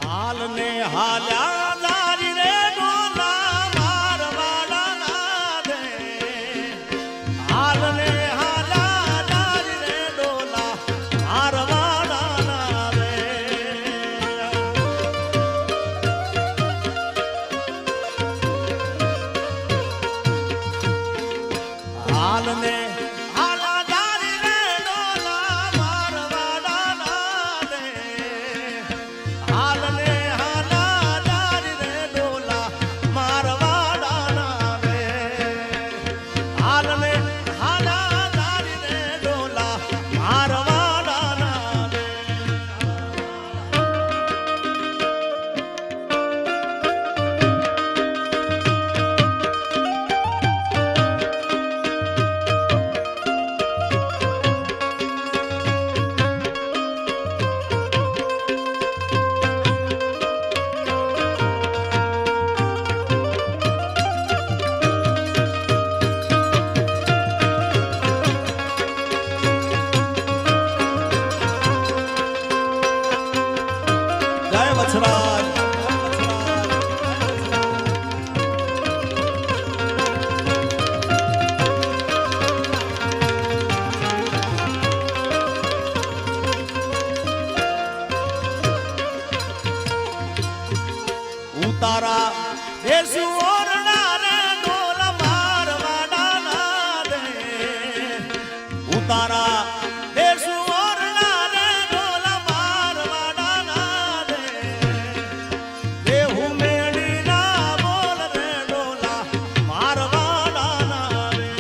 હાલ ને હાલ્યા દારી રે ડોલા મારવાડા ના દે હાલ ને હાલ્યા દારી રે ડોલા મારવાડા ના દે હાલ ને તારા દેશુ ઓરડા રે ડોલ મારવાડા ના દે ઉતારા દેશુ ઓરડા રે ડોલ મારવાડા ના દે દેહુ મેળી ના બોલ રે ડોલા મારવાડા ના રે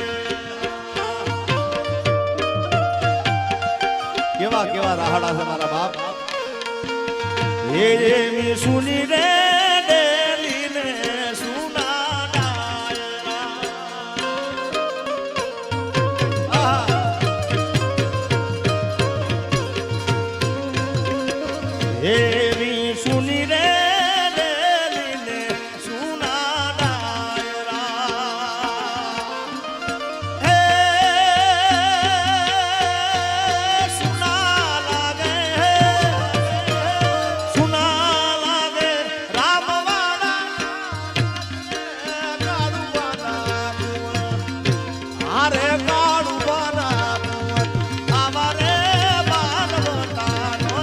કેવા કેવા રાહડા છે મારા બાપ એ મી સુની રે એવી સુની રે લેલીને સુના ડાયરા હે સુના લાગે રામવાડા કાળુવાના આરે કાળુવાના આવારે બાલવતાનો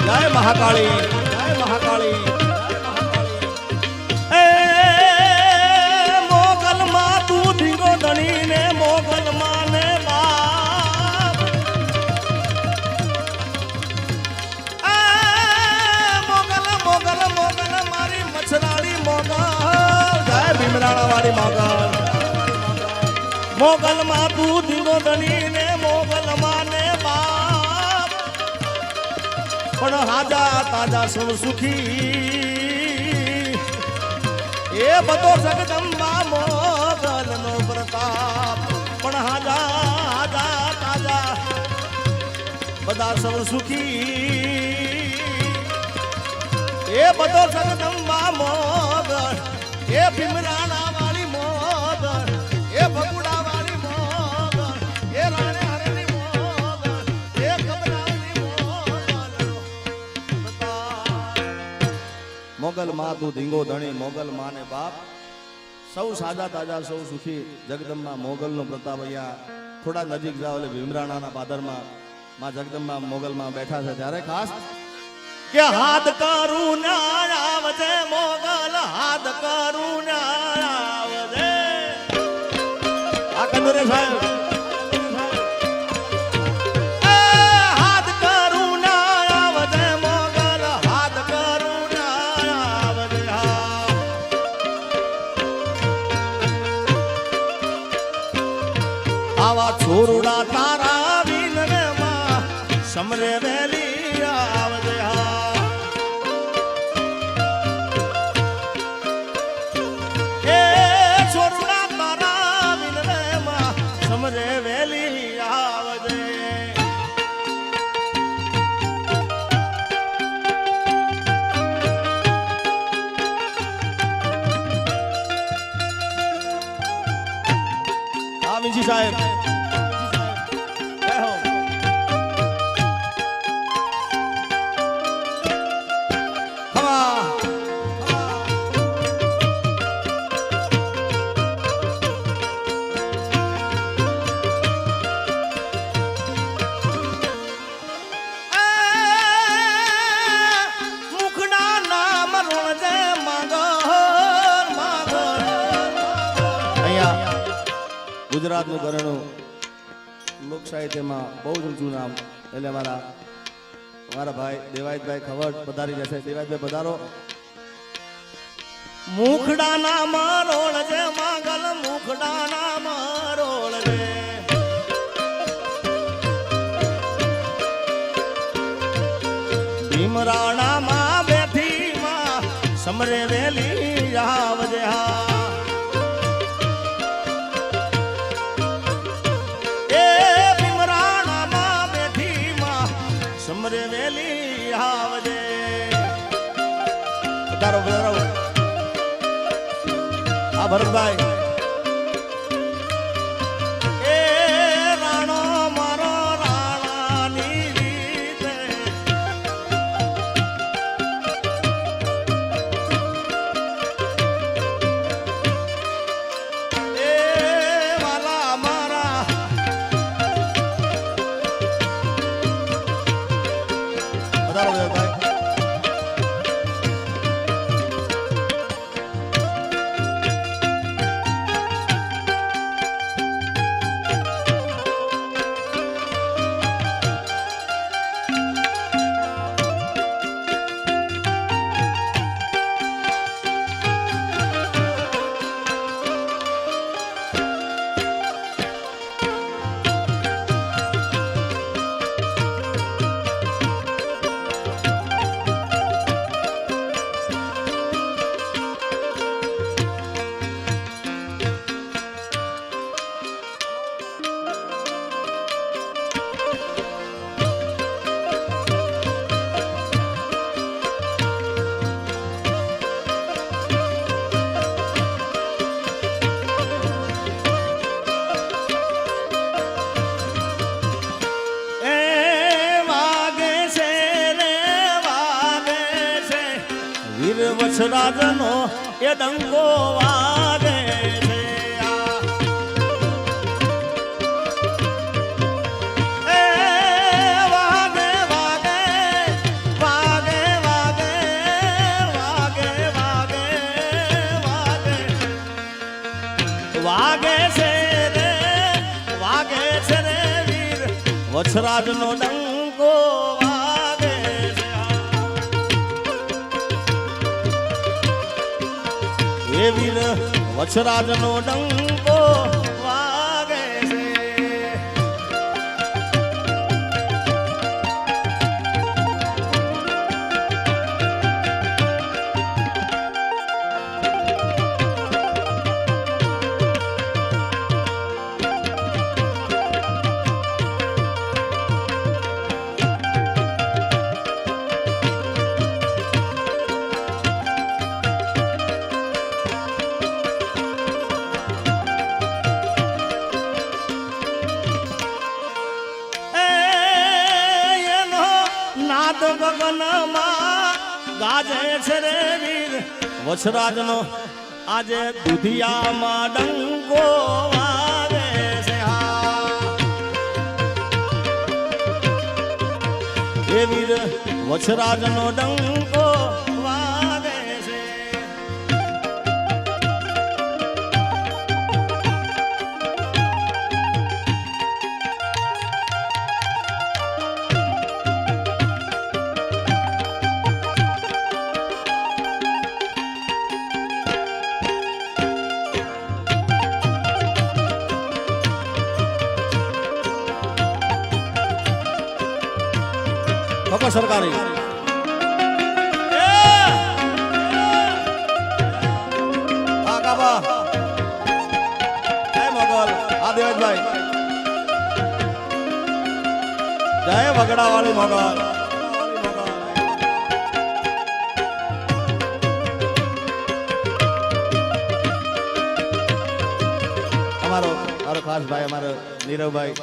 જય મહાકાળી જય મહાકાળી એ મોગલ માં તું ધીંગો ધણી ને મોગલ માં ને બાપ એ મોગલ મોગલ મોગલ મારી મછરાળી મોગલ જય ભીમરાણા વાળી મોગલ મોગલ માં તું ધીંગો ધણી ને મોગલ માં ને બાપ પણ હાજા તાજા સૌ સુખી એ બધો જગદંબા મોગલ નો પ્રતાપ પણ હાજા હાજા તાજા બધા સૌ સુખી એ બધો જગદંબા મોગલ એ ભીમરાણા વાળી મોગલ એ ભગુડા વાળી મોગલ એ રાણે હરેની મોગલ એ કબરાની મોગલ માં તું ધીંગો ધણી મોગલ માં ને બાપ સૌ સાદા તાજા સૌ સુખી જગદંબા મોગલ નો પ્રતાપ અહીંયા થોડા નજીક જાવ એટલે ભીમરાણાના પાદરમાં માં જગદંબા મોગલ માં બેઠા છે ત્યારે ખાસ કે હાથ કરું ના આવજે મોગલ હાથ કરું ના આવજે આ કંદરે સાહેબ આવા છોરુડા તારા વિનરે માં સમરે વેલી આવજે હા સાહેબ જય હો. ખમા. ગુજરાતનું ઘરેણું લોક સાહિત્યમાં બહુ જ ઊંચું નામ એટલે મારા ભાઈ દેવાયતભાઈ ખવડ પધારી જશે. દેવાયતભાઈ પધારો. મુખડાના મરોળ જે માંગલ મુખડાના મરોળ રે ભીમરાણામાં બેઠી માં સમરે વેલી આવજે હા. સમરે વેલી આવજે. પધારો પધારો. આ ભરતભાઈ એ રાણો મારો રાણાની રીતે એ વાલા મારા પધારો ભાઈ. વછરાજનો એ ડંકો વાગે છે. એ વાગે વાગે વાગે વાગે વાગે વાગે વાગે વાગે છે રે વીર વછરાજનો ડંકો વાગે છે. એ વીર વછરાજનો ડંકો વાગે છે. નાદ ગગનમાં ગાજે છે રે વીર વછરાજનો આજે દુધિયામાં ડંકો વાગે છે. એ વીર વછરાજનો ડંકો વાગે છે. સરકારી જય મોગલ. આ દેવજભાઈ જય વગડા વાળી મોગલ. અમારો ખાસ ભાઈ અમારા નીરવભાઈ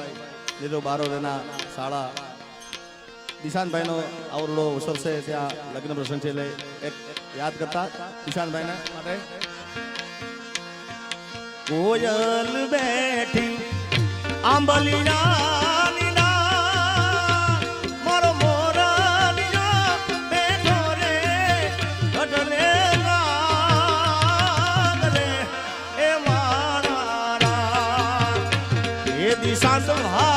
નીરવ બારોડના શાળા દિશાનભાઈનો આવરડો અવસર છે, ત્યાં લગ્ન પ્રસંગ છે, એટલે એક યાદ કરતા દિશાનભાઈને માટે. કોયલ બેઠી આંબલિયાની ના મારો મોરલિયા બેઠો રે ઘટલે રાગ રે એ મારા એ દિશા સંભાળ